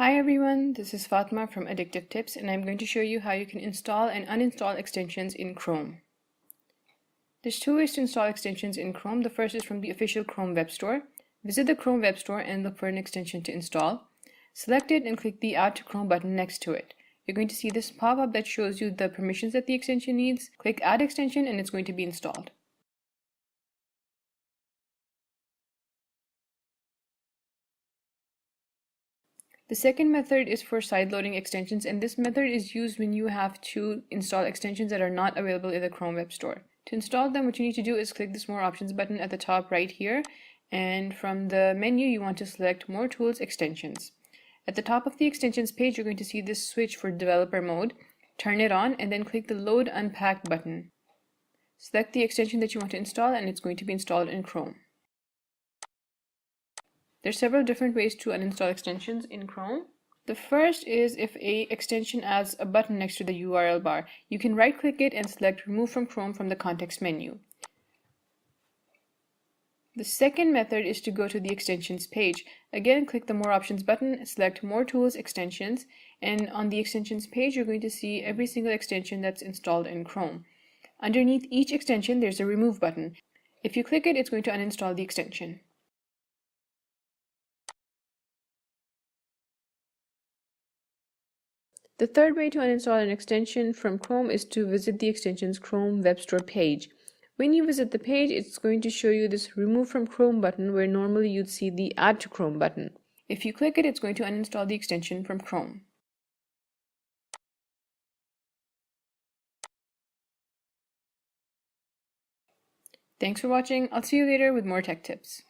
Hi everyone, this is Fatma from Addictive Tips, and I'm going to show you how you can install and uninstall extensions in Chrome. There's two ways to install extensions in Chrome. The first is from the official Chrome Web Store. Visit the Chrome Web Store and look for an extension to install. Select it and click the Add to Chrome button next to it. You're going to see this pop-up that shows you the permissions that the extension needs. Click Add Extension and it's going to be installed. The second method is for sideloading extensions, and this method is used when you have to install extensions that are not available in the Chrome Web Store. To install them, what you need to do is click this More Options button at the top right here, and from the menu you want to select More Tools Extensions. At the top of the extensions page, you're going to see this switch for developer mode. Turn it on and then click the Load Unpacked button. Select the extension that you want to install and it's going to be installed in Chrome. There's several different ways to uninstall extensions in Chrome. The first is if a extension adds a button next to the URL bar. You can right-click it and select Remove from Chrome from the context menu. The second method is to go to the extensions page. Again, click the More Options button, select More Tools Extensions, and on the extensions page you're going to see every single extension that's installed in Chrome. Underneath each extension there's a Remove button. If you click it, it's going to uninstall the extension. The third way to uninstall an extension from Chrome is to visit the extension's Chrome Web Store page. When you visit the page, it's going to show you this Remove from Chrome button where normally you'd see the Add to Chrome button. If you click it, it's going to uninstall the extension from Chrome. Thanks for watching. I'll see you later with more tech tips.